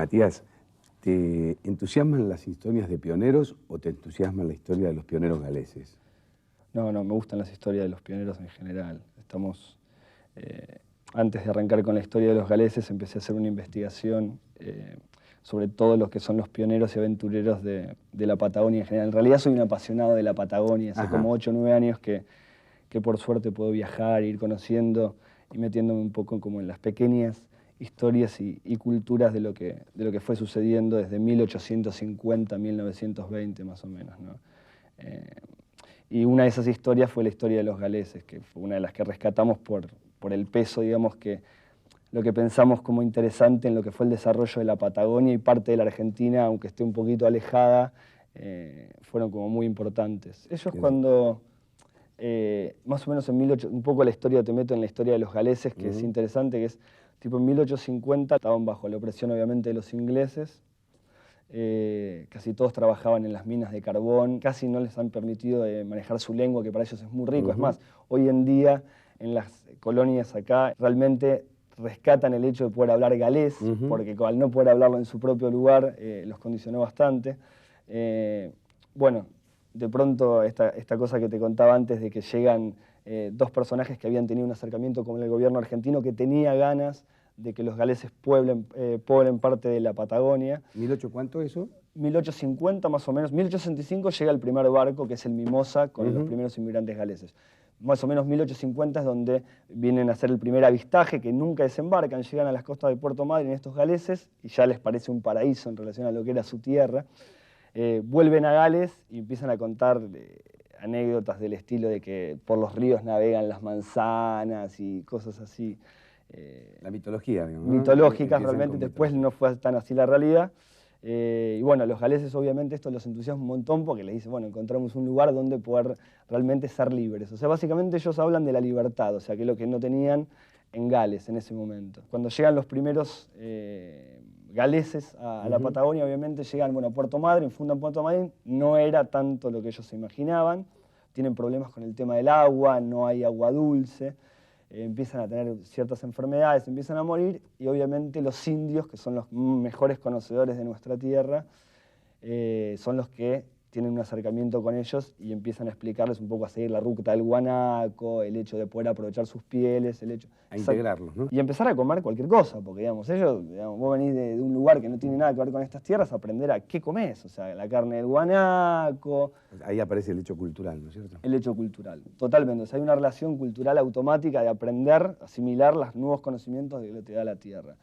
Matías, ¿te entusiasman las historias de pioneros o te entusiasman la historia de los pioneros galeses? No, me gustan las historias de los pioneros en general. Antes de arrancar con la historia de los galeses, empecé a hacer una investigación sobre todo lo que son los pioneros y aventureros de la Patagonia en general. En realidad soy un apasionado de la Patagonia, hace como 8 o 9 años que por suerte puedo viajar, ir conociendo y metiéndome un poco como en las pequeñas historias y culturas de lo que fue sucediendo desde 1850 a 1920 más o menos, ¿no? Y una de esas historias fue la historia de los galeses, que fue una de las que rescatamos por el peso, digamos, que lo que pensamos como interesante en lo que fue el desarrollo de la Patagonia y parte de la Argentina, aunque esté un poquito alejada, fueron como muy importantes. Ellos cuando, más o menos un poco la historia, te meto en la historia de los galeses, que es interesante, que es tipo en 1850, estaban bajo la opresión obviamente de los ingleses, casi todos trabajaban en las minas de carbón, casi no les han permitido manejar su lengua, que para ellos es muy rico. Es más, hoy en día en las colonias acá realmente rescatan el hecho de poder hablar galés, porque al no poder hablarlo en su propio lugar los condicionó bastante. Bueno, de pronto esta cosa que te contaba antes de que llegan dos personajes que habían tenido un acercamiento con el gobierno argentino que tenía ganas de que los galeses pueblen parte de la Patagonia. ¿1800 cuánto eso? 1850 más o menos. 1865 llega el primer barco, que es el Mimosa, con los primeros inmigrantes galeses. Más o menos 1850 es donde vienen a hacer el primer avistaje, que nunca desembarcan, llegan a las costas de Puerto Madryn estos galeses, y ya les parece un paraíso en relación a lo que era su tierra. Vuelven a Gales y empiezan a contar anécdotas del estilo de que por los ríos navegan las manzanas y cosas así. La mitología, digamos, ¿no? Mitológicas realmente, después no fue tan así la realidad. Y bueno, los galeses obviamente esto los entusiasma un montón porque les dice, bueno, encontramos un lugar donde poder realmente ser libres. O sea, básicamente ellos hablan de la libertad, o sea, que es lo que no tenían en Gales en ese momento. Cuando llegan los primeros galeses a la Patagonia, obviamente llegan, bueno, a Puerto Madryn, fundan Puerto Madryn, no era tanto lo que ellos se imaginaban, tienen problemas con el tema del agua, no hay agua dulce. Empiezan a tener ciertas enfermedades, empiezan a morir, y obviamente los indios, que son los mejores conocedores de nuestra tierra, son los que tienen un acercamiento con ellos y empiezan a explicarles un poco a seguir la ruta del guanaco, el hecho de poder aprovechar sus pieles, el hecho... A integrarlos, ¿no? Y empezar a comer cualquier cosa, porque digamos, vos venís de un lugar que no tiene nada que ver con estas tierras, a aprender a qué comés, o sea, la carne del guanaco... Ahí aparece el hecho cultural, ¿no es cierto? El hecho cultural, totalmente. O sea, hay una relación cultural automática de aprender, asimilar los nuevos conocimientos de lo que te da la tierra.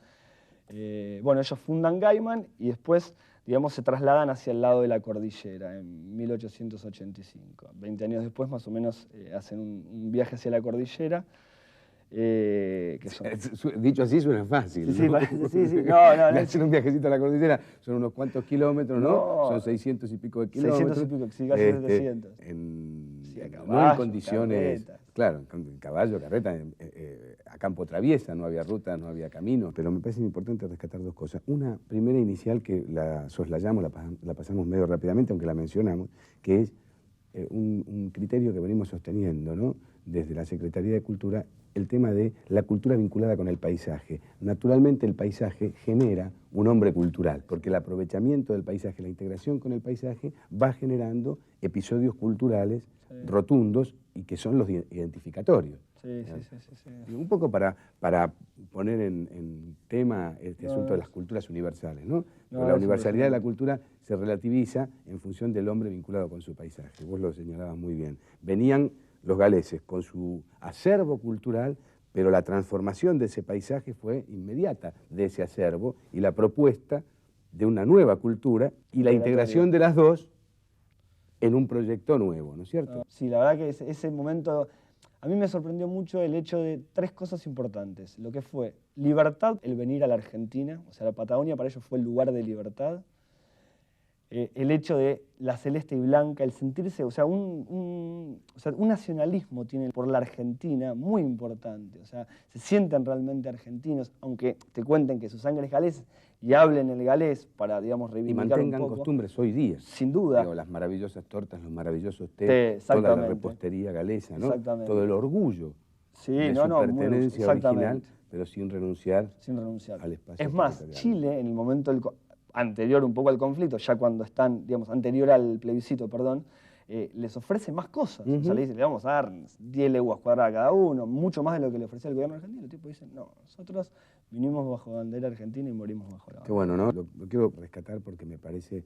Bueno, ellos fundan Gaiman y después, digamos, se trasladan hacia el lado de la cordillera en 1885. 20 años después, más o menos, hacen un viaje hacia la cordillera. Dicho así suena fácil, ¿no? Sí. No. Hacen un viajecito a la cordillera, son unos cuantos kilómetros, ¿no? Son 600 y pico de kilómetros. 600 y pico, sí, casi 700. No en condiciones, carretas. Claro, en caballo, carreta, a campo traviesa, no había ruta, no había camino. Pero me parece importante rescatar dos cosas. Una primera inicial que la soslayamos, la pasamos medio rápidamente, aunque la mencionamos, que es un criterio que venimos sosteniendo, ¿no? Desde la Secretaría de Cultura, el tema de la cultura vinculada con el paisaje. Naturalmente el paisaje genera un hombre cultural, porque el aprovechamiento del paisaje, la integración con el paisaje, va generando episodios culturales rotundos y que son los identificatorios. Sí. Un poco para poner en tema este asunto de las culturas universales, ¿no? La universalidad de la cultura se relativiza en función del hombre vinculado con su paisaje. Vos lo señalabas muy bien. Venían los galeses con su acervo cultural, pero la transformación de ese paisaje fue inmediata de ese acervo y la propuesta de una nueva cultura y la integración de las dos en un proyecto nuevo, ¿no es cierto? Sí, la verdad que ese momento, a mí me sorprendió mucho el hecho de 3 cosas importantes. Lo que fue libertad, el venir a la Argentina, o sea, la Patagonia para ellos fue el lugar de libertad. El hecho de la celeste y blanca, el sentirse, o sea, un nacionalismo tienen por la Argentina muy importante. O sea, se sienten realmente argentinos, aunque te cuenten que su sangre es galesa y hablen el galés para, digamos, reivindicar un poco. Y mantengan costumbres hoy día. Sin duda. Digo, las maravillosas tortas, los maravillosos tés, toda la repostería galesa, ¿no? Todo el orgullo de su pertenencia original, pero sin renunciar al espacio. Es más, Chile, en el momento anterior un poco al conflicto, ya cuando están, digamos, anterior al plebiscito, perdón, les ofrece más cosas. O sea, le dice, le vamos a dar 10 leguas cuadradas a cada uno, mucho más de lo que le ofrecía el gobierno argentino. El tipo dice, no, nosotros vinimos bajo bandera argentina y morimos bajo la bandera. Qué bueno, ¿no? Lo quiero rescatar porque me parece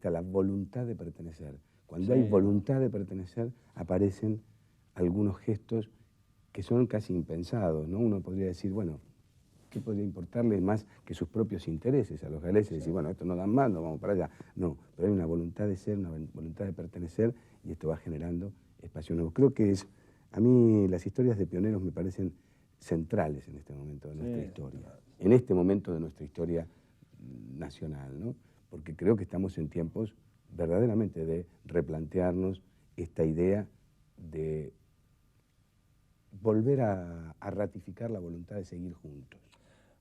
la voluntad de pertenecer. Cuando hay voluntad de pertenecer, aparecen algunos gestos que son casi impensados, ¿no? Uno podría decir, bueno, ¿qué podría importarle más que sus propios intereses a los galeses? Decir, bueno, esto no dan más, no vamos para allá. No, pero hay una voluntad de ser, una voluntad de pertenecer, y esto va generando espacios nuevos. Creo que a mí las historias de pioneros me parecen centrales en este momento de nuestra historia, en este momento de nuestra historia nacional, ¿no? Porque creo que estamos en tiempos verdaderamente de replantearnos esta idea de volver a ratificar la voluntad de seguir juntos.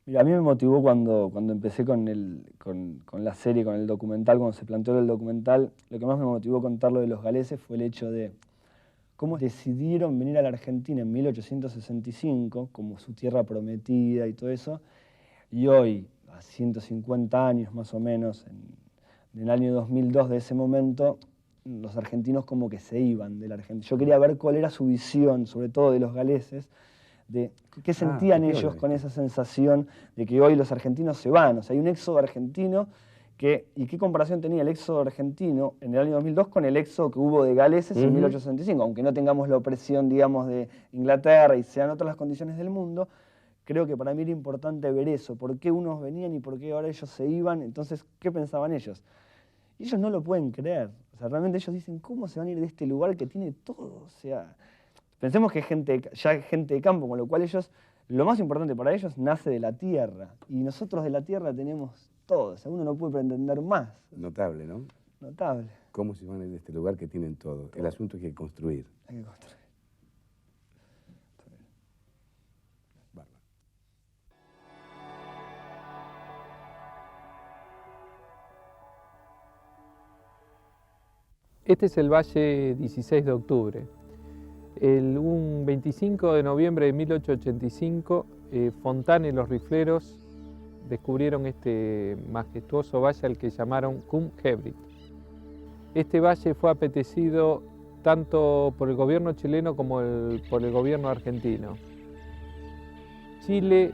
Mira, a mí me motivó cuando empecé con la serie, con el documental, cuando se planteó el documental, lo que más me motivó contar lo de los galeses fue el hecho de cómo decidieron venir a la Argentina en 1865, como su tierra prometida y todo eso, y hoy, a 150 años más o menos, en el año 2002 de ese momento, los argentinos como que se iban de la Argentina. Yo quería ver cuál era su visión, sobre todo de los galeses, de qué sentían ellos con esa sensación de que hoy los argentinos se van. O sea, hay un éxodo argentino ¿y qué comparación tenía el éxodo argentino en el año 2002 con el éxodo que hubo de galeses en 1865? Aunque no tengamos la opresión, digamos, de Inglaterra y sean otras las condiciones del mundo, creo que para mí era importante ver eso, por qué unos venían y por qué ahora ellos se iban. Entonces, ¿qué pensaban ellos? Y ellos no lo pueden creer. O sea, realmente ellos dicen, ¿cómo se van a ir de este lugar que tiene todo? O sea, pensemos que ya es gente de campo, con lo cual ellos, lo más importante para ellos, nace de la tierra. Y nosotros de la tierra tenemos todo. O sea, uno no puede pretender más. Notable, ¿no? Notable. ¿Cómo se van a ir de este lugar que tienen todo? El asunto es que hay que construir. Hay que construir. Bárbaro. Este es el Valle 16 de octubre. Un 25 de noviembre de 1885, Fontana y los rifleros descubrieron este majestuoso valle al que llamaron Cum Hebrit. Este valle fue apetecido tanto por el gobierno chileno como por el gobierno argentino. Chile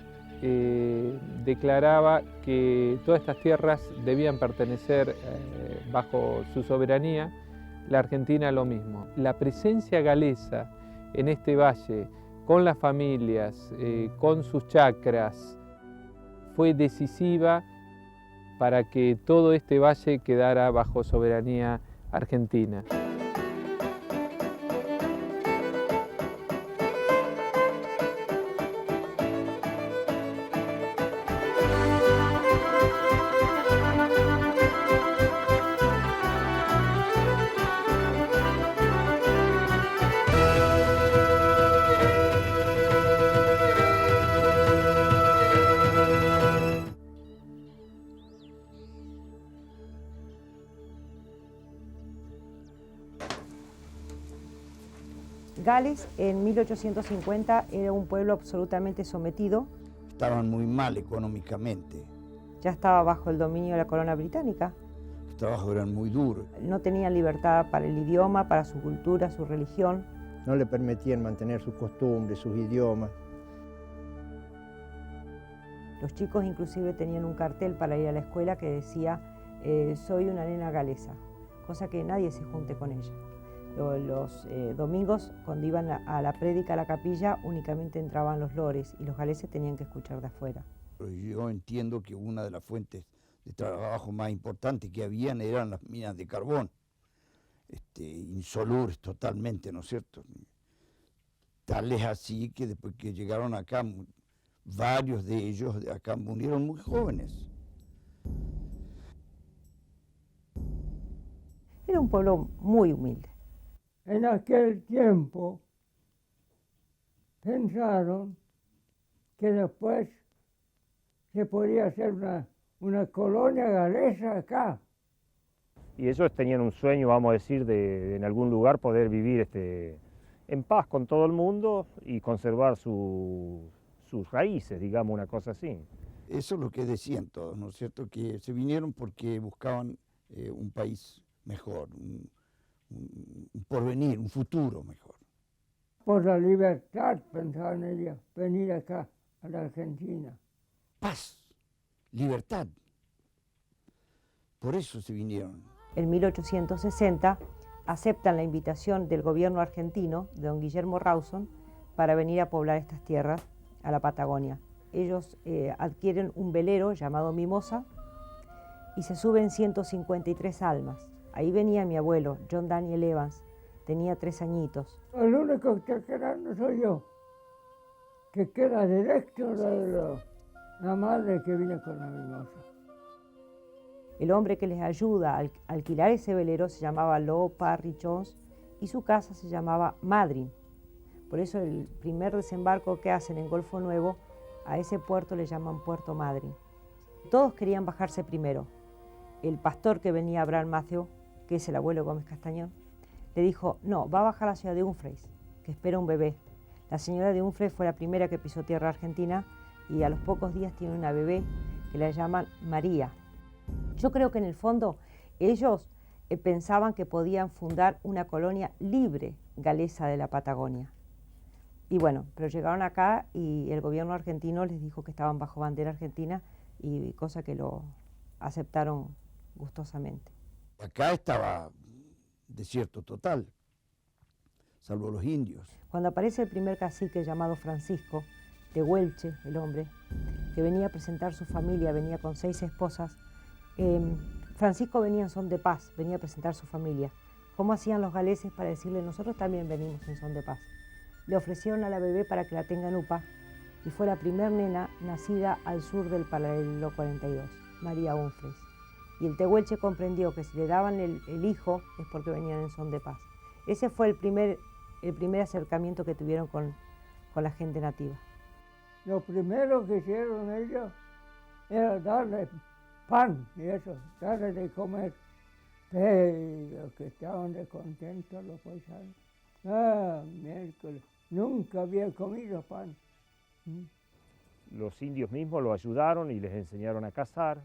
declaraba que todas estas tierras debían pertenecer bajo su soberanía. La Argentina lo mismo. La presencia galesa en este valle, con las familias, con sus chacras, fue decisiva para que todo este valle quedara bajo soberanía argentina. Gales en 1850 era un pueblo absolutamente sometido. Estaban muy mal económicamente. Ya estaba bajo el dominio de la corona británica. Los trabajos eran muy duros. No tenían libertad para el idioma, para su cultura, su religión. No le permitían mantener sus costumbres, sus idiomas. Los chicos inclusive tenían un cartel para ir a la escuela que decía soy una nena galesa, cosa que nadie se junte con ella. Los domingos, cuando iban a la prédica a la capilla, únicamente entraban los lores y los galeses tenían que escuchar de afuera. Yo entiendo que una de las fuentes de trabajo más importantes que habían eran las minas de carbón, insolubres totalmente, ¿no es cierto? Tal es así que después que llegaron acá, varios de ellos de acá murieron muy jóvenes. Era un pueblo muy humilde. En aquel tiempo pensaron que después se podía hacer una colonia galesa acá. Y ellos tenían un sueño, vamos a decir, de en algún lugar poder vivir en paz con todo el mundo y conservar sus raíces, digamos, una cosa así. Eso es lo que decían todos, ¿no es cierto? Que se vinieron porque buscaban un país mejor, un porvenir, un futuro mejor. Por la libertad pensaban ellos, venir acá, a la Argentina. Paz, libertad. Por eso se vinieron. En 1860 aceptan la invitación del gobierno argentino, de don Guillermo Rawson, para venir a poblar estas tierras a la Patagonia. Ellos adquieren un velero llamado Mimosa y se suben 153 almas. Ahí venía mi abuelo, John Daniel Evans, tenía 3 añitos. El único que está quedando soy yo, que queda directo la madre que vino con la Mimosa. El hombre que les ayuda a alquilar ese velero se llamaba Low Parry Jones y su casa se llamaba Madryn. Por eso el primer desembarco que hacen en Golfo Nuevo, a ese puerto le llaman Puerto Madryn. Todos querían bajarse primero. El pastor que venía, Abraham Matthew, que es el abuelo Gómez Castañón, le dijo, no, va a bajar a la ciudad de Dumfries, que espera un bebé. La señora de Dumfries fue la primera que pisó tierra argentina y a los pocos días tiene una bebé que la llaman María. Yo creo que en el fondo ellos pensaban que podían fundar una colonia libre galesa de la Patagonia. Y bueno, pero llegaron acá y el gobierno argentino les dijo que estaban bajo bandera argentina y cosa que lo aceptaron gustosamente. Acá estaba desierto total, salvo los indios. Cuando aparece el primer cacique llamado Francisco, de Huelche, el hombre, que venía a presentar su familia, venía con 6 esposas, Francisco venía en son de paz, venía a presentar su familia. ¿Cómo hacían los galeses para decirle, nosotros también venimos en son de paz? Le ofrecieron a la bebé para que la tenga en UPA y fue la primer nena nacida al sur del paralelo 42, María Humphreys. Y el tehuelche comprendió que si le daban el hijo es porque venían en son de paz. Ese fue el primer acercamiento que tuvieron con la gente nativa. Lo primero que hicieron ellos era darle pan y eso, darle de comer. Pero que estaban de contentos los paisanos. Ah, miércoles, nunca había comido pan. Los indios mismos lo ayudaron y les enseñaron a cazar.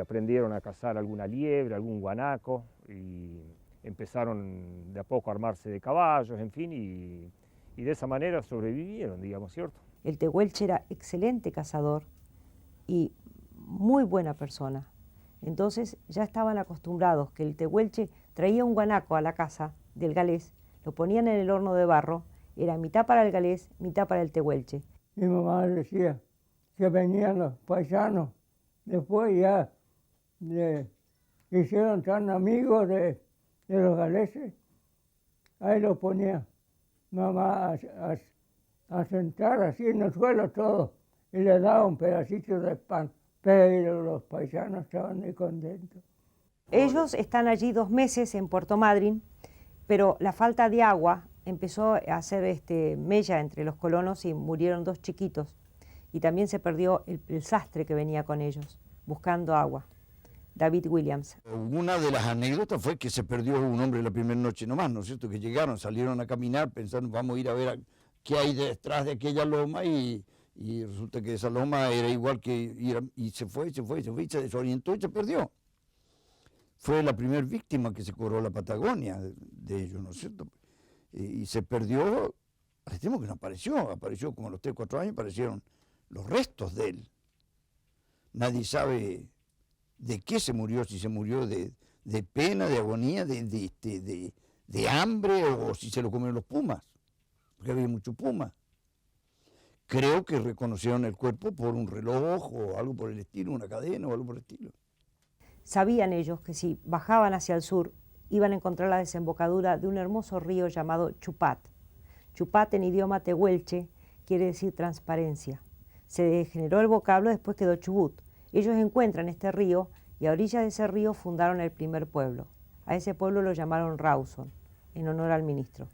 Aprendieron a cazar alguna liebre, algún guanaco y empezaron de a poco a armarse de caballos, en fin, y de esa manera sobrevivieron, digamos, ¿cierto? El tehuelche era excelente cazador y muy buena persona. Entonces ya estaban acostumbrados que el tehuelche traía un guanaco a la casa del galés, lo ponían en el horno de barro, era mitad para el galés, mitad para el tehuelche. Mi mamá decía que venían los paisanos, después ya hicieron tan amigos de los galeses, ahí lo ponía mamá a sentar así en el suelo todo y le daba un pedacito de pan, pero los paisanos estaban muy contentos. Ellos están allí 2 meses en Puerto Madryn, pero la falta de agua empezó a hacer mella entre los colonos y murieron 2 chiquitos. Y también se perdió el sastre que venía con ellos, buscando agua, David Williams. Una de las anécdotas fue que se perdió un hombre la primera noche nomás, ¿no es cierto? Que llegaron, salieron a caminar pensando, vamos a ir a ver qué hay detrás de aquella loma y resulta que esa loma era igual que ir, y se fue, se desorientó y se perdió. Fue la primera víctima que se cobró la Patagonia de ellos, ¿no es cierto? Y se perdió, al extremo que no apareció como a los 3 o 4 años, aparecieron los restos de él. Nadie sabe de qué se murió, si se murió de pena, de agonía, de hambre o si se lo comieron los pumas, porque había mucho puma. Creo que reconocieron el cuerpo por un reloj o algo por el estilo, una cadena o algo por el estilo. Sabían ellos que si bajaban hacia el sur iban a encontrar la desembocadura de un hermoso río llamado Chupat. Chupat en idioma tehuelche quiere decir transparencia. Se degeneró el vocablo, después quedó Chubut. Ellos encuentran este río y a orillas de ese río fundaron el primer pueblo. A ese pueblo lo llamaron Rawson, en honor al ministro.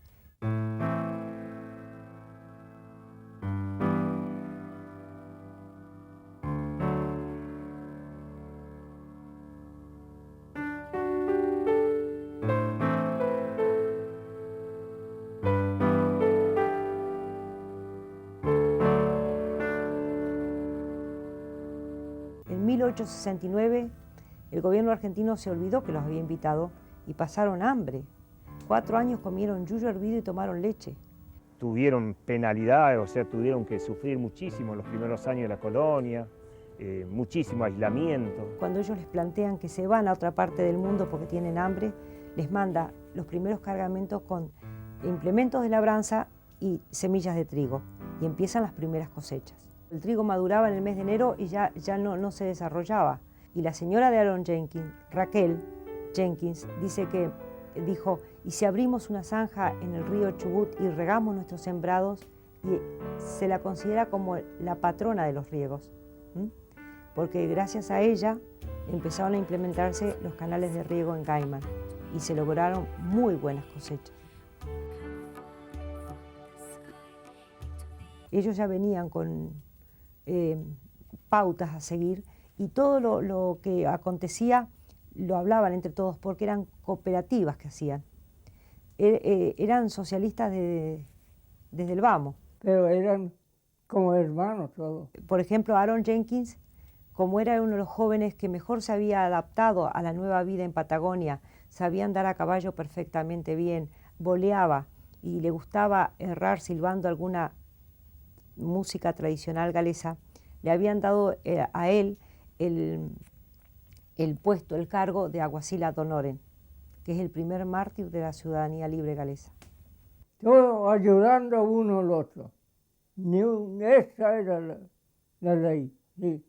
1869 el gobierno argentino se olvidó que los había invitado y pasaron hambre. 4 años comieron yuyo hervido y tomaron leche. Tuvieron penalidades, o sea, tuvieron que sufrir muchísimo en los primeros años de la colonia, muchísimo aislamiento. Cuando ellos les plantean que se van a otra parte del mundo porque tienen hambre, les manda los primeros cargamentos con implementos de labranza y semillas de trigo, y empiezan las primeras cosechas. El trigo maduraba en el mes de enero y ya no se desarrollaba. Y la señora de Aaron Jenkins, Raquel Jenkins, dijo, y si abrimos una zanja en el río Chubut y regamos nuestros sembrados, y se la considera como la patrona de los riegos, porque gracias a ella empezaron a implementarse los canales de riego en Gaiman y se lograron muy buenas cosechas. Ellos ya venían con pautas a seguir y todo lo que acontecía lo hablaban entre todos porque eran cooperativas que hacían. Eran socialistas desde el vamos. Pero eran como hermanos todos. Por ejemplo, Aaron Jenkins, como era uno de los jóvenes que mejor se había adaptado a la nueva vida en Patagonia, sabía andar a caballo perfectamente bien, voleaba y le gustaba errar silbando alguna música tradicional galesa, le habían dado a él el puesto, el cargo de alguacil ad honorem, que es el primer mártir de la ciudadanía libre galesa. Todos ayudando uno al otro. Esa era la ley. Sí.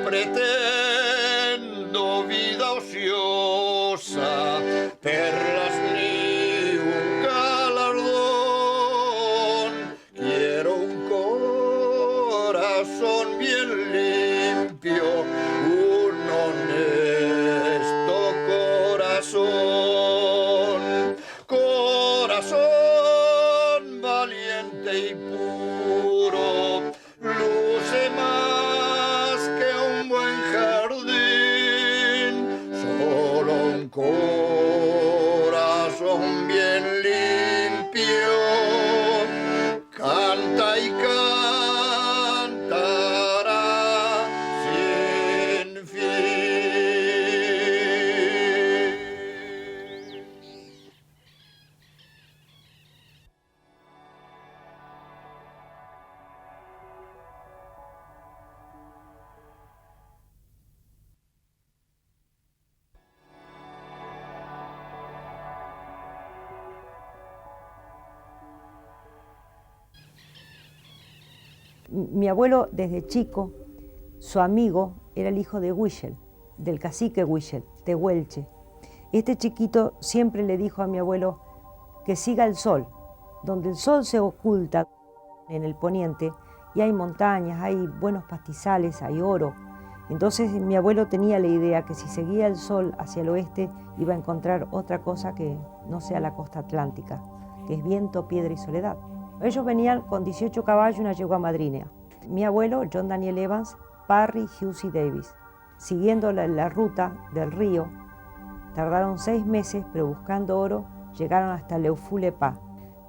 Pretendo vida ociosa, perlas ni un galardón. Quiero un corazón bien limpio, un honesto corazón. Corazón valiente y puro, luce más que un buen jardín, solo un corazón bien limpio canta y cantará sin fin. Mi abuelo, desde chico, su amigo era el hijo de Huichel, del cacique Huichel, Tehuelche. Este chiquito siempre le dijo a mi abuelo que siga el sol, donde el sol se oculta en el poniente y hay montañas, hay buenos pastizales, hay oro. Entonces mi abuelo tenía la idea que si seguía el sol hacia el oeste iba a encontrar otra cosa que no sea la costa atlántica, que es viento, piedra y soledad. Ellos venían con 18 caballos y una yegua madrínea. Mi abuelo, John Daniel Evans, Parry, Hughes y Davis. Siguiendo la ruta del río, tardaron 6 meses, pero buscando oro llegaron hasta Leufu-le-Pa.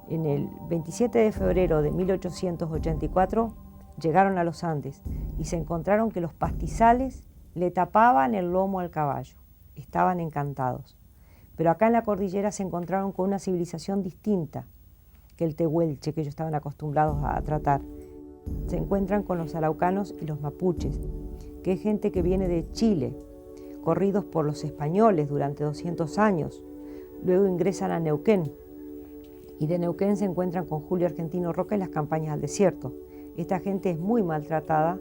En el 27 de febrero de 1884 llegaron a los Andes y se encontraron que los pastizales le tapaban el lomo al caballo. Estaban encantados. Pero acá en la cordillera se encontraron con una civilización distinta que el tehuelche que ellos estaban acostumbrados a tratar. Se encuentran con los araucanos y los mapuches, que es gente que viene de Chile, corridos por los españoles durante 200 años. Luego ingresan a Neuquén Y de Neuquén se encuentran con Julio Argentino Roca y las campañas al desierto. Esta gente es muy maltratada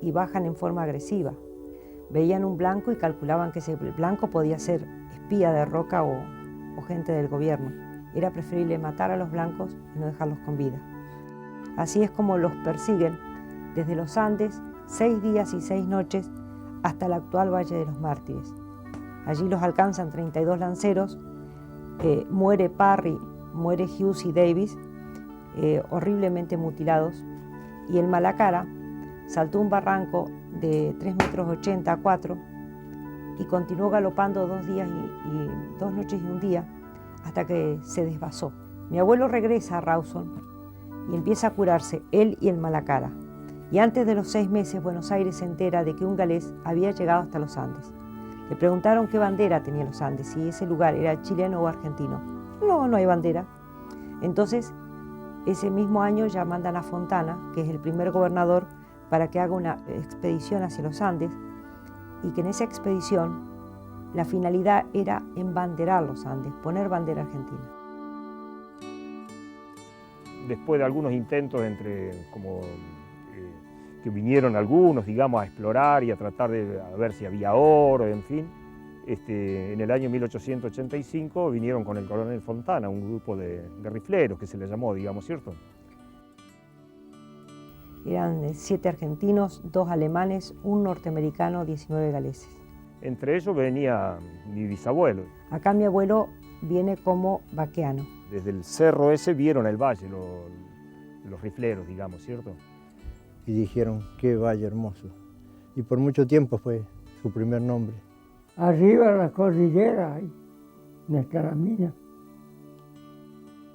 y bajan en forma agresiva. Veían un blanco y calculaban que ese blanco podía ser espía de Roca o gente del gobierno. Era preferible matar a los blancos y no dejarlos con vida. Así es como los persiguen desde los Andes, 6 días y 6 noches, hasta el actual Valle de los Mártires. Allí los alcanzan 32 lanceros, muere Parry, muere Hughes y Davis, horriblemente mutilados, y el Malacara saltó un barranco de 3,80 metros a 4 y continuó galopando 2 días y 2 noches y un día hasta que se desvasó. Mi abuelo regresa a Rawson y empieza a curarse, él y el Malacara. Y antes de los 6 meses, Buenos Aires se entera de que un galés había llegado hasta los Andes. Le preguntaron qué bandera tenía los Andes, si ese lugar era chileno o argentino. No hay bandera. Entonces, ese mismo año ya mandan a Fontana, que es el primer gobernador, para que haga una expedición hacia los Andes, y que en esa expedición la finalidad era embanderar los Andes, poner bandera argentina. Después de algunos intentos que vinieron algunos, digamos, a explorar y a tratar de ver si había oro, en fin, en el año 1885 vinieron con el coronel Fontana, un grupo de rifleros que se le llamó, digamos, ¿cierto? Eran 7 argentinos, 2 alemanes, 1 norteamericano, 19 galeses. Entre ellos venía mi bisabuelo. Acá mi abuelo viene como vaqueano. Desde el cerro ese vieron el valle, los rifleros, digamos, ¿cierto? Y dijeron, qué valle hermoso. Y por mucho tiempo fue su primer nombre. Arriba de la cordillera hay nuestra mina.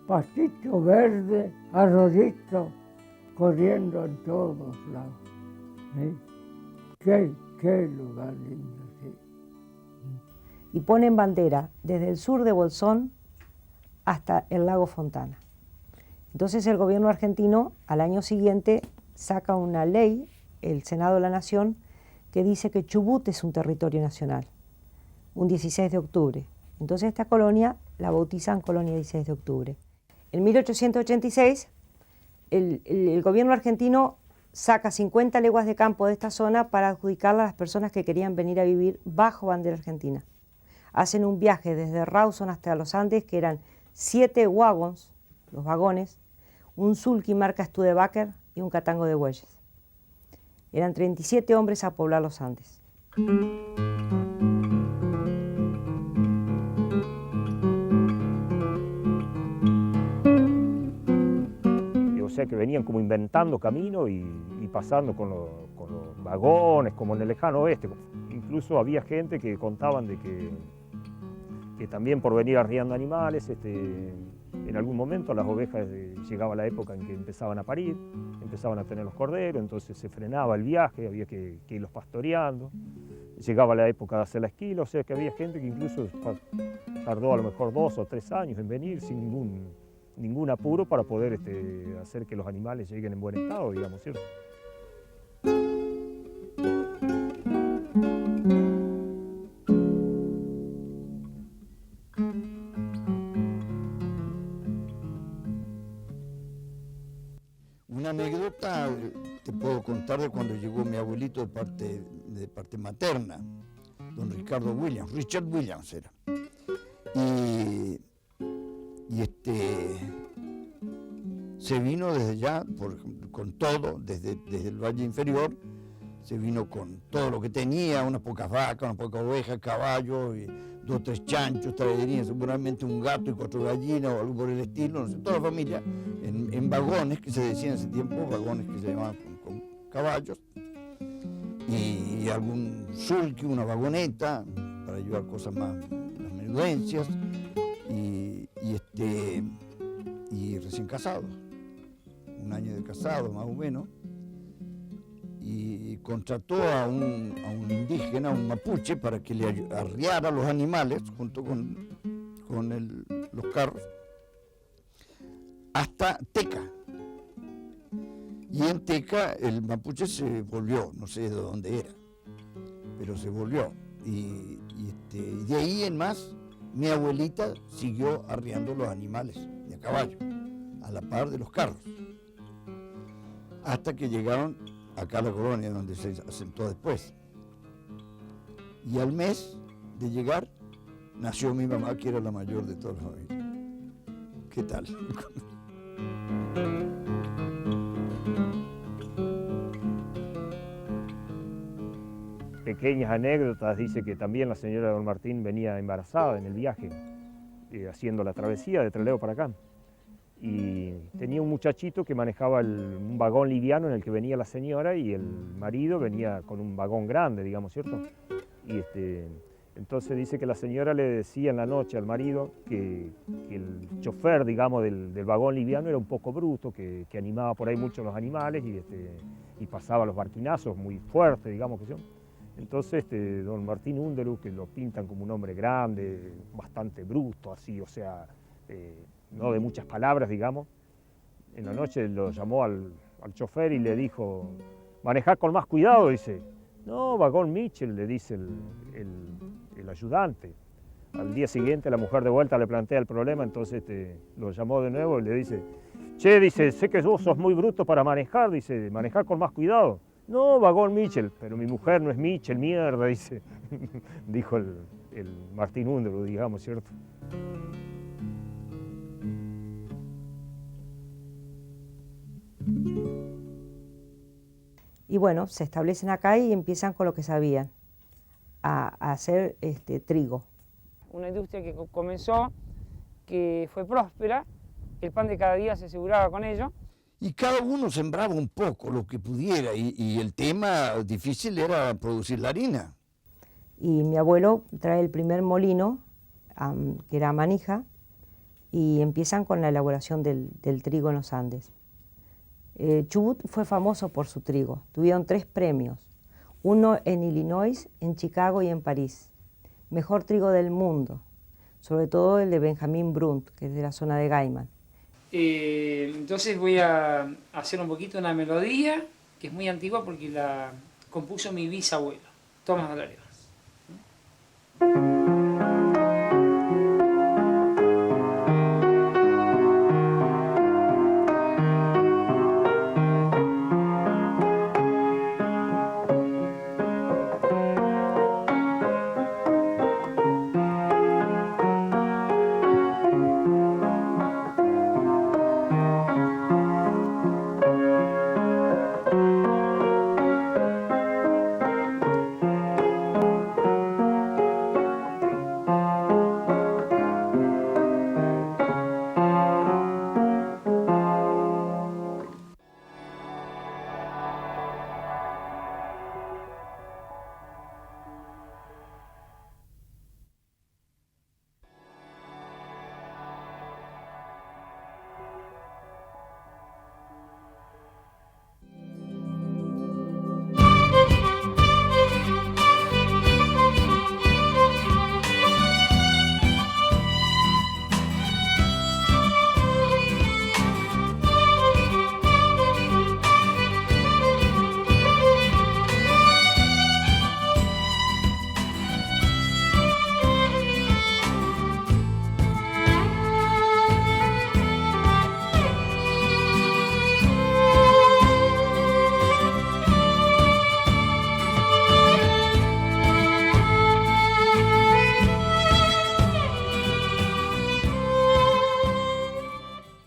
Pastito verde, arroyito, corriendo en todos lados. ¿Sí? Qué lugar lindo, sí. Y ponen bandera desde el sur de Bolsón hasta el lago Fontana. Entonces el gobierno argentino al año siguiente saca una ley, el Senado de la Nación, que dice que Chubut es un territorio nacional, un 16 de octubre. Entonces esta colonia la bautizan Colonia 16 de octubre. En 1886 el gobierno argentino saca 50 leguas de campo de esta zona para adjudicarla a las personas que querían venir a vivir bajo bandera argentina. Hacen un viaje desde Rawson hasta los Andes, que eran 7 wagons, los vagones, un sulky marca Studebaker y un catango de bueyes. Eran 37 hombres a poblar los Andes. O sea que venían como inventando camino y pasando con los vagones, como en el lejano oeste. Incluso había gente que contaban de que también por venir arriando animales, en algún momento las ovejas llegaba la época en que empezaban a parir, empezaban a tener los corderos, entonces se frenaba el viaje, había que irlos pastoreando. Llegaba la época de hacer la esquila, o sea que había gente que incluso tardó a lo mejor 2 o 3 años en venir sin ningún apuro para poder hacer que los animales lleguen en buen estado, digamos, ¿cierto? Una anécdota te puedo contar de cuando llegó mi abuelito de parte materna, don Ricardo Williams, Richard Williams era. Y se vino desde allá con todo, desde el Valle Inferior, se vino con todo lo que tenía, unas pocas vacas, unas pocas ovejas, caballos, y 2 o 3 chanchos, traería seguramente un gato y 4 gallinas o algo por el estilo, no sé, toda la familia, en vagones, que se decía en ese tiempo, vagones que se llamaban con caballos, y algún sulky, una vagoneta, para llevar cosas más, las menudencias, y recién casados, 1 año de casado más o menos, y contrató a un indígena, un mapuche, para que le arriara los animales junto con los carros hasta Teca. Y en Teca el mapuche se volvió, no sé de dónde era, pero se volvió. Y de ahí en más, mi abuelita siguió arriando los animales de a caballo. a la par de los carros, hasta que llegaron acá a la colonia, donde se asentó después. Y al mes de llegar, nació mi mamá, que era la mayor de todos los familias. ¿Qué tal? Pequeñas anécdotas, dice que también la señora Don Martín venía embarazada en el viaje, haciendo la travesía de Trelew para acá. Y tenía un muchachito que manejaba un vagón liviano en el que venía la señora, y el marido venía con un vagón grande, digamos, ¿cierto? Y entonces dice que la señora le decía en la noche al marido que el chofer, digamos, del vagón liviano era un poco bruto, que animaba por ahí mucho los animales y pasaba los barquinazos muy fuertes, digamos que son. Entonces don Martín Underwood, que lo pintan como un hombre grande, bastante bruto, así, o sea, no de muchas palabras, digamos, en la noche lo llamó al chofer y le dijo, manejá con más cuidado, dice. No, vagón Mitchell, le dice el ayudante. Al día siguiente la mujer de vuelta le plantea el problema, entonces lo llamó de nuevo y le dice, che, dice, sé que vos sos muy bruto para manejar, dice, manejar con más cuidado. No, vagón Mitchell, pero mi mujer no es Mitchell, mierda, dice, dijo el Martín Underwood, digamos, ¿cierto? Y bueno, se establecen acá y empiezan con lo que sabían, a hacer trigo. Una industria que comenzó, que fue próspera, el pan de cada día se aseguraba con ello. Y cada uno sembraba un poco lo que pudiera, y el tema difícil era producir la harina. Y mi abuelo trae el primer molino, que era manija, y empiezan con la elaboración del trigo en los Andes. Chubut fue famoso por su trigo, tuvieron 3 premios, uno en Illinois, en Chicago y en París. Mejor trigo del mundo, sobre todo el de Benjamin Brunt, que es de la zona de Gaiman. Entonces voy a hacer un poquito una melodía que es muy antigua porque la compuso mi bisabuelo, Tomás Valerio.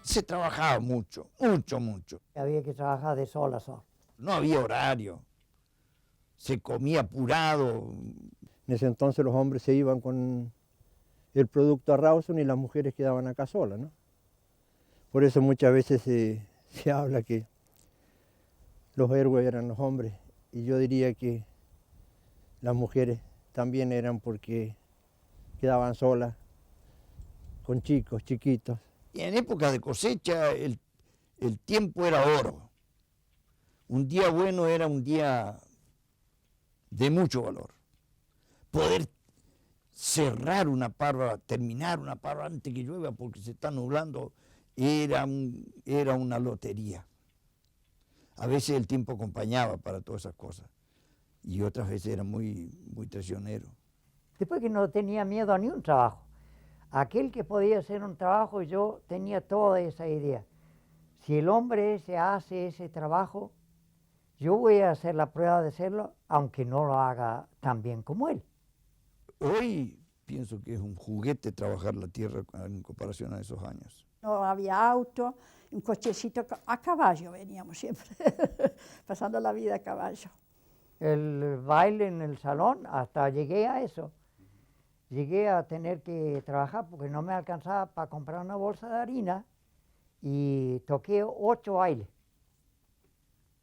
Se trabajaba mucho, mucho. Había que trabajar de sol a sol. No había horario, se comía apurado. En ese entonces los hombres se iban con el producto a Rawson y las mujeres quedaban acá solas, ¿no? Por eso muchas veces se habla que los héroes eran los hombres, y yo diría que las mujeres también eran, porque quedaban solas con chicos, chiquitos. Y en época de cosecha el tiempo era oro. Un día bueno era un día de mucho valor. Poder cerrar una parva, terminar una parva antes que llueva porque se está nublando, era una lotería. A veces el tiempo acompañaba para todas esas cosas y otras veces era muy, muy traicionero. Después que no tenía miedo a ni un trabajo. Aquel que podía hacer un trabajo, yo tenía toda esa idea. si el hombre se hace ese trabajo, yo voy a hacer la prueba de hacerlo, aunque no lo haga tan bien como él. Hoy pienso que es un juguete trabajar la tierra en comparación a esos años. No había auto, un cochecito a caballo veníamos siempre, pasando la vida a caballo. El baile en el salón, hasta llegué a eso. Llegué a tener que trabajar porque no me alcanzaba para comprar una bolsa de harina y toqué 8 bailes,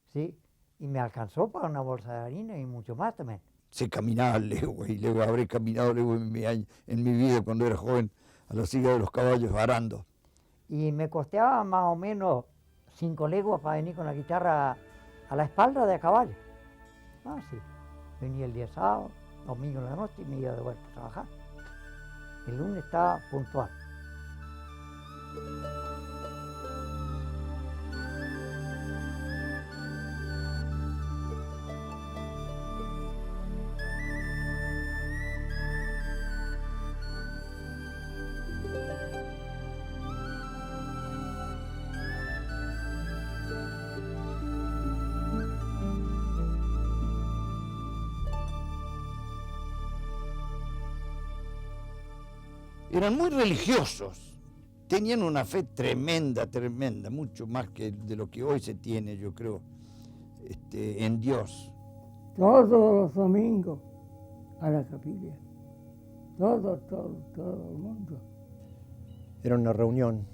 ¿sí? Y me alcanzó para una bolsa de harina y mucho más también. Se caminaba legua y luego habré caminado legua en mi vida cuando era joven a la silla de los caballos arando. Y me costeaba más o menos 5 leguas para venir con la guitarra a la espalda de caballo. Ah, sí. Venía el día sábado, domingo en la noche y me iba de vuelta a trabajar. El lunes estaba puntual. Eran muy religiosos, tenían una fe tremenda, tremenda, mucho más que de lo que hoy se tiene, yo creo, en Dios. Todos los domingos a la capilla, todo el mundo. Era una reunión,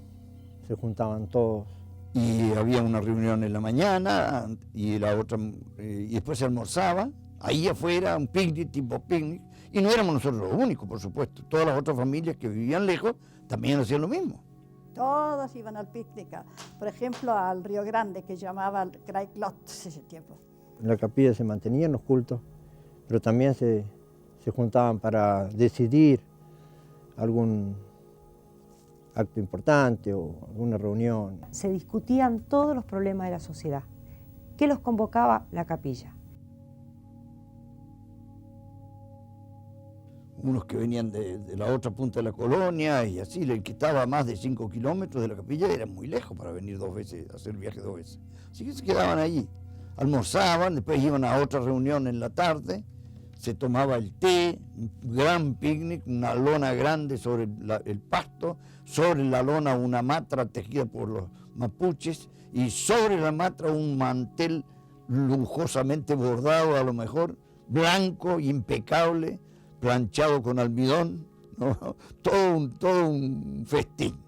se juntaban todos. Y había una reunión en la mañana y la otra, y después se almorzaba, ahí afuera, un picnic, tipo picnic. Y no éramos nosotros los únicos, por supuesto. Todas las otras familias que vivían lejos también hacían lo mismo. Todos iban al picnic, por ejemplo, al Río Grande, que llamaba Graiklot ese tiempo. En la capilla se mantenían los cultos, pero también se juntaban para decidir algún acto importante o alguna reunión. Se discutían todos los problemas de la sociedad. ¿Qué los convocaba? La capilla. Unos que venían de la otra punta de la colonia y así, el que estaba a más de 5 kilómetros de la capilla era muy lejos para venir 2 veces, hacer el viaje 2 veces. Así que se quedaban allí, almorzaban, después iban a otra reunión en la tarde, se tomaba el té, un gran picnic, una lona grande sobre el pasto, sobre la lona una matra tejida por los mapuches y sobre la matra un mantel lujosamente bordado, a lo mejor, blanco, impecable, planchado con almidón, ¿no? todo un festín.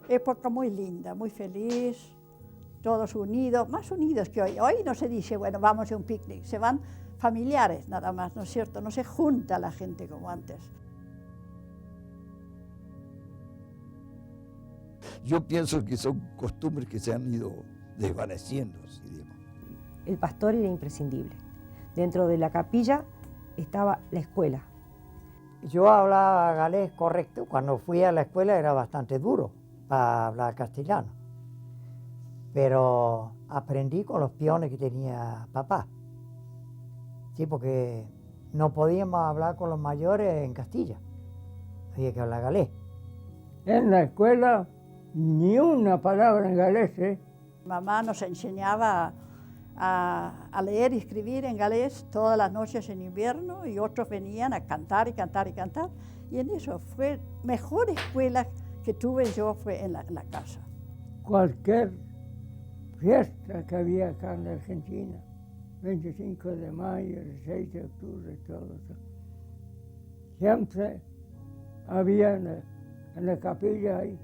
Época muy linda, muy feliz, todos unidos, más unidos que hoy. Hoy no se dice, bueno, vamos a un picnic, se van familiares nada más, ¿no es cierto? No se junta la gente como antes. Yo pienso que son costumbres que se han ido desvaneciendo, si digo. El pastor era imprescindible. Dentro de la capilla estaba la escuela. Yo hablaba galés correcto. Cuando fui a la escuela era bastante duro para hablar castellano. Pero aprendí con los peones que tenía papá. Sí, porque no podíamos hablar con los mayores en Castilla. Había que hablar galés. En la escuela ni una palabra en galés, ¿eh? Mamá nos enseñaba a leer y escribir en galés todas las noches en invierno y otros venían a cantar y cantar y cantar. Y en eso fue mejor escuela que tuve yo fue en la casa. Cualquier fiesta que había acá en la Argentina, 25 de mayo, el 6 de octubre, todo eso, siempre había en la capilla ahí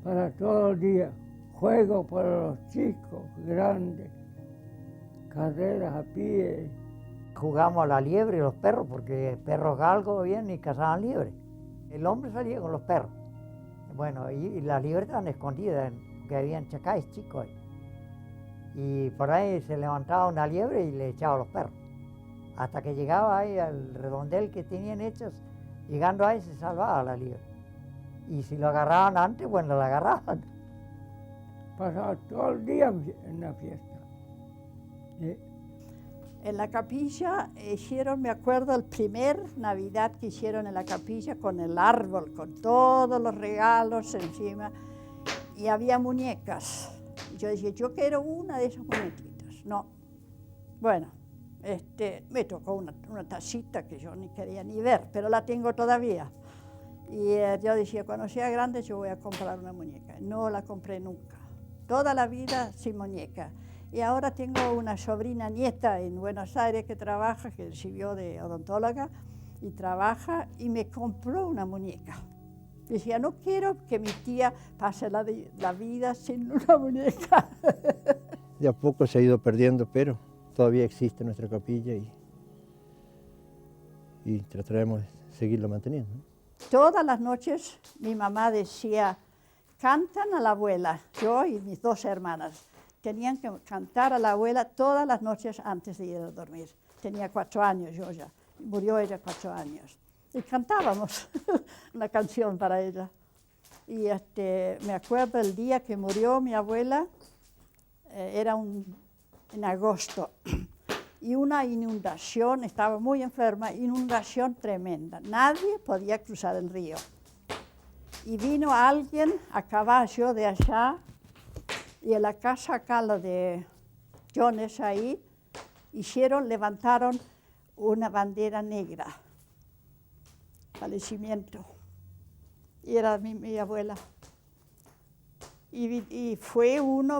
para todo el día, juegos para los chicos, grandes, carreras a pie. Jugamos a la liebre y los perros, porque perros galgos vienen y cazaban liebres. El hombre salía con los perros. Bueno, y las liebres estaban escondidas, que habían chacáis chicos ahí. Y por ahí se levantaba una liebre y le echaba a los perros. Hasta que llegaba ahí al redondel que tenían hechos, llegando ahí se salvaba la liebre. Y si lo agarraban antes, bueno, lo agarraban. Pasaba todo el día en la fiesta. En la capilla hicieron, me acuerdo, el primer Navidad que hicieron en la capilla con el árbol, con todos los regalos encima. Y había muñecas. yo decía, yo quiero una de esas muñequitas. No. Bueno, me tocó una tacita que yo ni quería ni ver, pero la tengo todavía. Y yo decía, cuando sea grande yo voy a comprar una muñeca. No la compré nunca. Toda la vida sin muñeca. Y ahora tengo una sobrina nieta en Buenos Aires que trabaja, que recibió de odontóloga, y trabaja, y me compró una muñeca. Decía, no quiero que mi tía pase la vida sin una muñeca. De a poco se ha ido perdiendo, pero todavía existe nuestra capilla y trataremos de seguirlo manteniendo, ¿no? Todas las noches mi mamá decía, cantan a la abuela, yo y mis dos hermanas. Tenían que cantar a la abuela todas las noches antes de ir a dormir. Tenía 4 años yo ya, murió ella 4 años. Y cantábamos una canción para ella. Y me acuerdo el día que murió mi abuela, era en agosto, y una inundación, estaba muy enferma, inundación tremenda. Nadie podía cruzar el río. Y vino alguien a caballo de allá, y en la casa acá, la de Jones ahí, levantaron una bandera negra, fallecimiento. Y era mi abuela. Y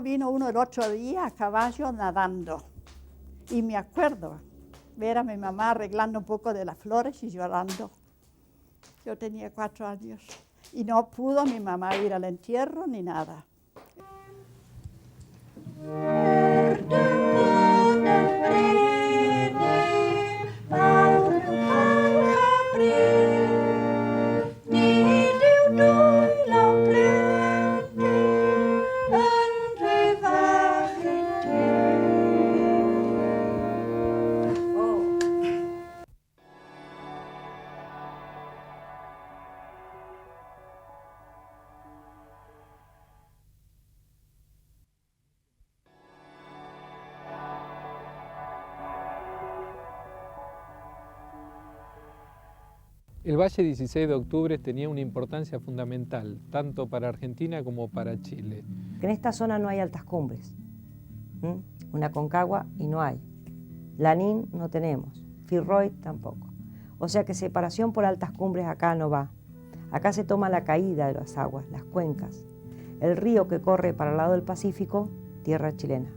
vino uno el otro día a caballo nadando. Y me acuerdo ver a mi mamá arreglando un poco de las flores y llorando. Yo tenía 4 años. Y no pudo mi mamá ir al entierro ni nada. El Valle 16 de Octubre tenía una importancia fundamental, tanto para Argentina como para Chile. En esta zona no hay altas cumbres. Una Concagua y no hay. Lanín no tenemos. Firroy tampoco. O sea que separación por altas cumbres acá no va. Acá se toma la caída de las aguas, las cuencas. El río que corre para el lado del Pacífico, tierra chilena.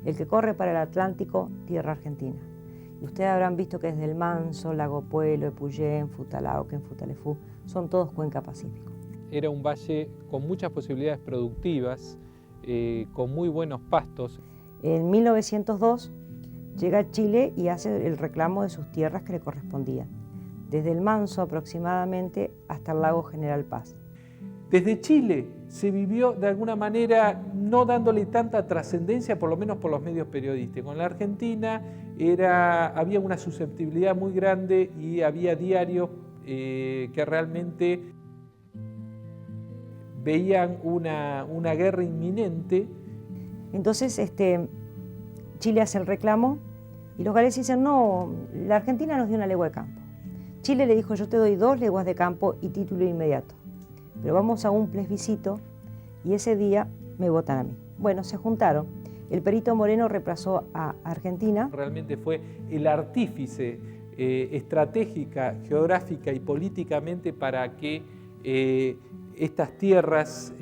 El que corre para el Atlántico, tierra argentina. Y ustedes habrán visto que desde el Manso, Lago Puelo, Epuyén, Futalauquen, Futalefú, son todos cuenca pacífico. Era un valle con muchas posibilidades productivas, con muy buenos pastos. En 1902 llega a Chile y hace el reclamo de sus tierras que le correspondían, desde el Manso aproximadamente hasta el lago General Paz. Desde Chile se vivió de alguna manera no dándole tanta trascendencia, por lo menos por los medios periodísticos. En la Argentina había una susceptibilidad muy grande y había diarios que realmente veían una guerra inminente. Entonces Chile hace el reclamo y los galeses dicen, no, la Argentina nos dio 1 legua de campo. Chile le dijo, yo te doy 2 leguas de campo y título inmediato. Pero vamos a un plebiscito y ese día me votan a mí. Bueno, se juntaron. El Perito Moreno reemplazó a Argentina. Realmente fue el artífice estratégica, geográfica y políticamente para que estas tierras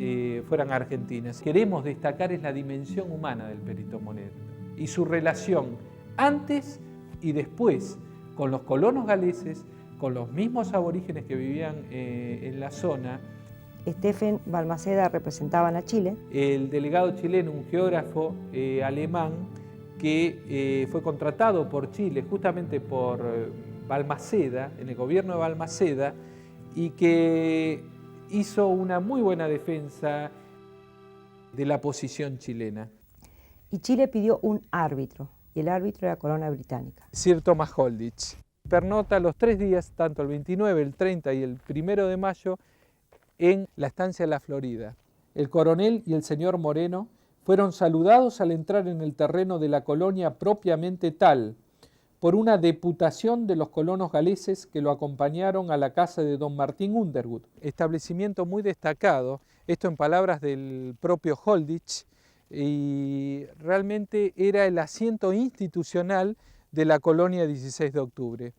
fueran argentinas. Queremos destacar es la dimensión humana del Perito Moreno y su relación antes y después con los colonos galeses, con los mismos aborígenes que vivían en la zona. Stephen Balmaceda representaban a Chile. El delegado chileno, un geógrafo alemán que fue contratado por Chile justamente por Balmaceda, en el gobierno de Balmaceda, y que hizo una muy buena defensa de la posición chilena. Y Chile pidió un árbitro, y el árbitro era corona británica. Sir Thomas Holditch. Pernota los 3 días, tanto el 29, el 30 y el 1 de mayo, en la estancia de la Florida. El coronel y el señor Moreno fueron saludados al entrar en el terreno de la colonia propiamente tal, por una deputación de los colonos galeses que lo acompañaron a la casa de don Martín Underwood, establecimiento muy destacado, esto en palabras del propio Holditch, y realmente era el asiento institucional de la colonia 16 de octubre.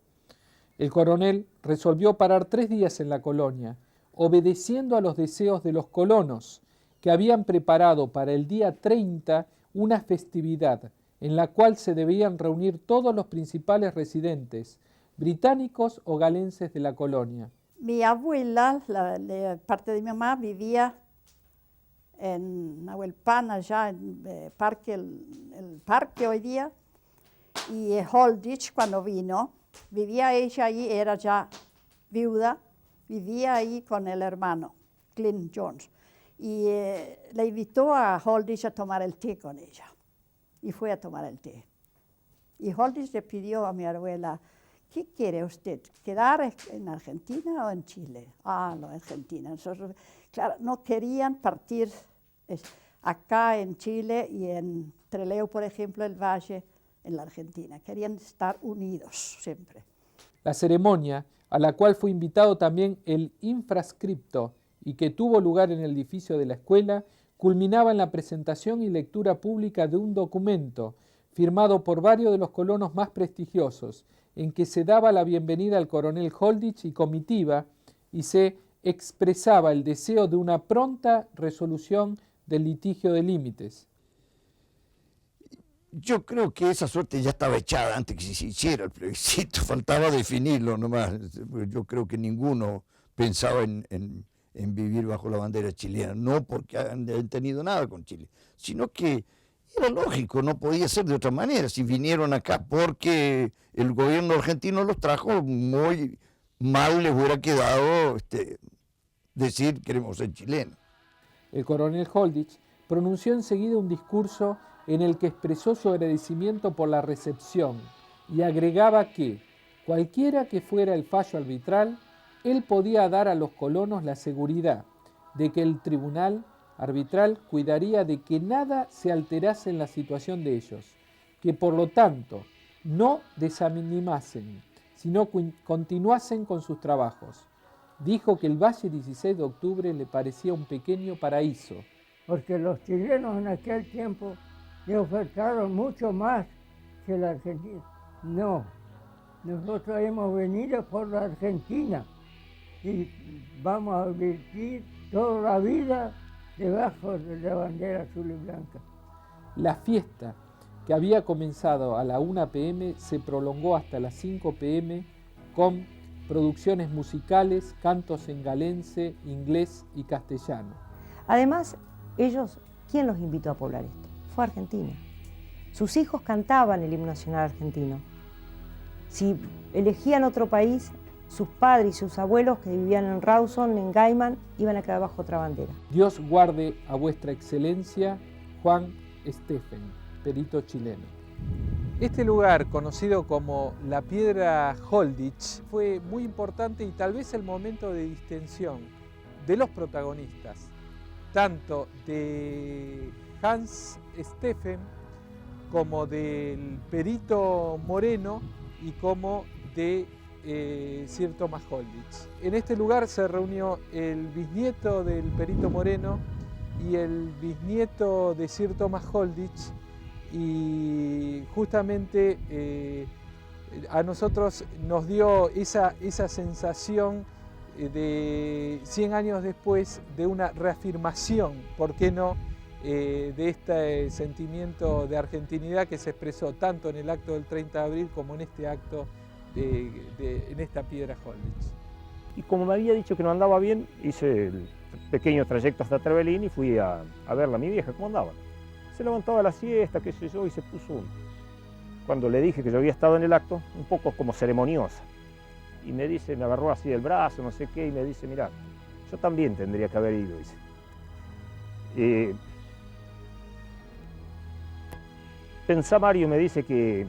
El coronel resolvió parar 3 días en la colonia, obedeciendo a los deseos de los colonos, que habían preparado para el día 30 una festividad en la cual se debían reunir todos los principales residentes, británicos o galenses de la colonia. Mi abuela, la parte de mi mamá, vivía en Nahuelpan, allá en el parque hoy día, y Holditch, cuando vino, vivía ella ahí, era ya viuda, vivía ahí con el hermano, Clint Jones, y le invitó a Holditch a tomar el té con ella, y fue a tomar el té. Y Holditch le pidió a mi abuela, ¿qué quiere usted? ¿Quedar en Argentina o en Chile? Ah, no, Argentina. Nosotros, claro, no querían partir acá en Chile y en Trelew, por ejemplo, el Valle, en la Argentina. Querían estar unidos siempre. La ceremonia, a la cual fue invitado también el infrascripto y que tuvo lugar en el edificio de la escuela, culminaba en la presentación y lectura pública de un documento firmado por varios de los colonos más prestigiosos, en que se daba la bienvenida al coronel Holditch y comitiva y se expresaba el deseo de una pronta resolución del litigio de límites. Yo creo que esa suerte ya estaba echada antes que se hiciera el plebiscito, faltaba definirlo nomás. Yo creo que ninguno pensaba en vivir bajo la bandera chilena, no porque han tenido nada con Chile, sino que era lógico, no podía ser de otra manera. Si vinieron acá porque el gobierno argentino los trajo, muy mal les hubiera quedado decir queremos ser chilenos. El coronel Holditch pronunció enseguida un discurso en el que expresó su agradecimiento por la recepción y agregaba que, cualquiera que fuera el fallo arbitral, él podía dar a los colonos la seguridad de que el tribunal arbitral cuidaría de que nada se alterase en la situación de ellos, que por lo tanto no desanimasen, sino continuasen con sus trabajos. Dijo que el Valle 16 de octubre le parecía un pequeño paraíso. Porque los chilenos en aquel tiempo le ofertaron mucho más que la Argentina. No, nosotros hemos venido por la Argentina y vamos a vivir toda la vida debajo de la bandera azul y blanca. La fiesta, que había comenzado a la 1 p.m., se prolongó hasta las 5 p.m. con producciones musicales, cantos en galense, inglés y castellano. Además, ellos, ¿quién los invitó a poblar esto? Fue Argentina. Sus hijos cantaban el himno nacional argentino. Si elegían otro país, sus padres y sus abuelos que vivían en Rawson, en Gaiman, iban a quedar bajo otra bandera. Dios guarde a vuestra excelencia, Juan Stephen, perito chileno. Este lugar, conocido como la Piedra Holditch, fue muy importante y tal vez el momento de distensión de los protagonistas, tanto de Hans Stephen como del perito Moreno y como de Sir Thomas Holditch. En este lugar se reunió el bisnieto del perito Moreno y el bisnieto de Sir Thomas Holditch, y justamente a nosotros nos dio esa sensación de 100 años después de una reafirmación, ¿por qué no?, de este sentimiento de argentinidad que se expresó tanto en el acto del 30 de abril como en este acto en esta Piedra Holditch. Y como me había dicho que no andaba bien, hice el pequeño trayecto hasta Trevelin y fui a verla a mi vieja, cómo andaba. Se levantaba a la siesta, qué sé yo, y se puso, cuando le dije que yo había estado en el acto, un poco como ceremoniosa. Y me dice, me agarró así el brazo, no sé qué, y me dice, mirá, yo también tendría que haber ido, dice. Pensá, Mario, me dice que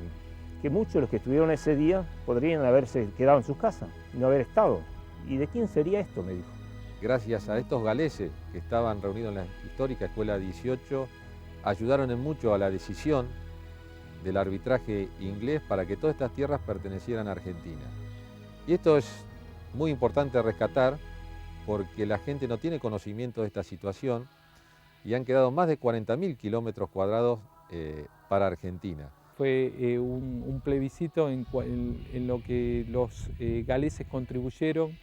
muchos de los que estuvieron ese día podrían haberse quedado en sus casas y no haber estado. ¿Y de quién sería esto?, me dijo. Gracias a estos galeses que estaban reunidos en la histórica Escuela 18, ayudaron en mucho a la decisión del arbitraje inglés para que todas estas tierras pertenecieran a Argentina. Y esto es muy importante rescatar porque la gente no tiene conocimiento de esta situación y han quedado más de 40.000 kilómetros cuadrados para Argentina. Fue un plebiscito en lo que los galeses contribuyeron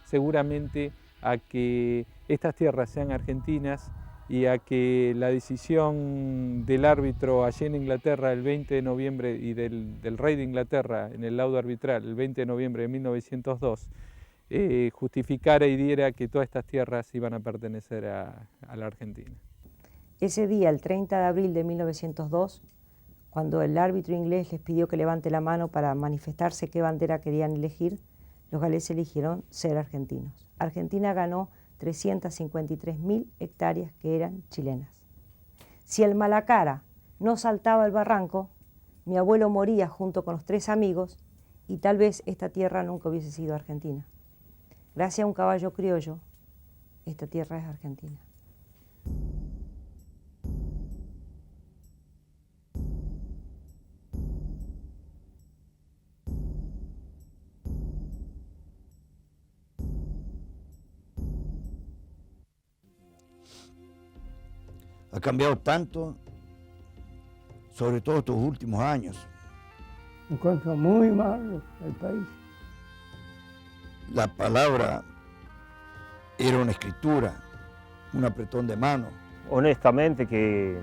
seguramente a que estas tierras sean argentinas y a que la decisión del árbitro allí en Inglaterra el 20 de noviembre y del rey de Inglaterra en el laudo arbitral el 20 de noviembre de 1902 justificara y diera que todas estas tierras iban a pertenecer a la Argentina. Ese día, el 30 de abril de 1902, cuando el árbitro inglés les pidió que levante la mano para manifestarse qué bandera querían elegir, los galeses eligieron ser argentinos. Argentina ganó 353.000 hectáreas que eran chilenas. Si el Malacara no saltaba el barranco, mi abuelo moría junto con los 3 amigos y tal vez esta tierra nunca hubiese sido argentina. Gracias a un caballo criollo, esta tierra es argentina. Ha cambiado tanto, sobre todo estos últimos años. Encuentro muy malo el país. La palabra era una escritura, un apretón de mano. Honestamente que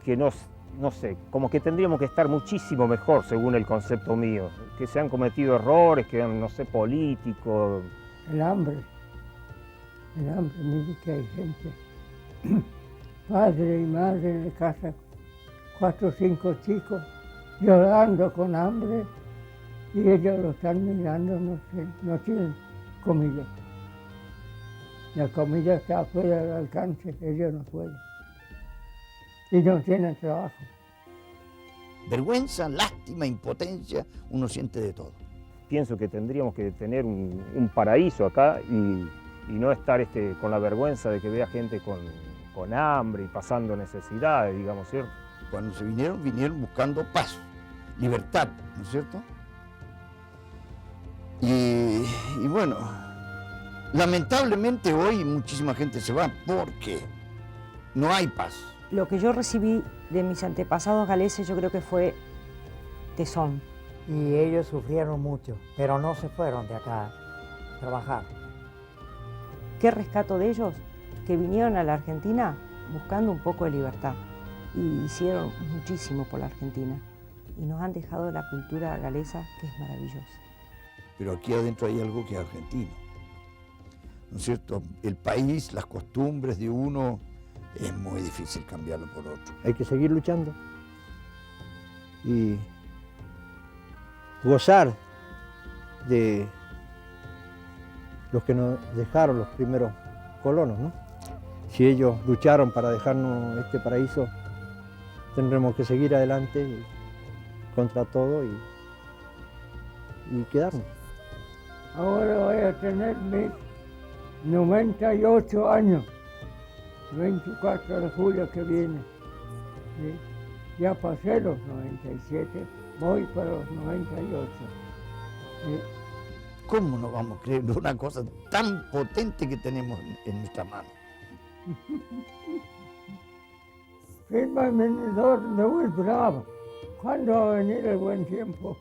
no sé, como que tendríamos que estar muchísimo mejor según el concepto mío. Que se han cometido errores, que no sé, políticos. El hambre, mire que hay gente, padre y madre en la casa, 4 o 5 chicos llorando con hambre y ellos lo están mirando, no tienen comida. La comida está fuera del alcance, ellos no pueden. Y no tienen trabajo. Vergüenza, lástima, impotencia, uno siente de todo. Pienso que tendríamos que tener un paraíso acá y no estar con la vergüenza de que vea gente con hambre y pasando necesidades, digamos, ¿cierto? Cuando se vinieron buscando paz, libertad, ¿no es cierto? Y bueno, lamentablemente hoy muchísima gente se va porque no hay paz. Lo que yo recibí de mis antepasados galeses yo creo que fue tesón. Y ellos sufrieron mucho, pero no se fueron de acá a trabajar. ¿Qué rescato de ellos? Que vinieron a la Argentina buscando un poco de libertad y hicieron muchísimo por la Argentina y nos han dejado la cultura galesa que es maravillosa. Pero aquí adentro hay algo que es argentino, ¿no es cierto? El país, las costumbres de uno, es muy difícil cambiarlo por otro. Hay que seguir luchando y gozar de los que nos dejaron los primeros colonos, ¿no? Si ellos lucharon para dejarnos este paraíso, tendremos que seguir adelante contra todo y quedarnos. Ahora voy a tener mis 98 años, 24 de julio que viene. ¿Sí? Ya pasé los 97, voy para los 98. ¿Sí? ¿Cómo no vamos a creer una cosa tan potente que tenemos en nuestra mano? Firma el vendedor de muy bravo. ¿Cuándo va a venir el buen tiempo?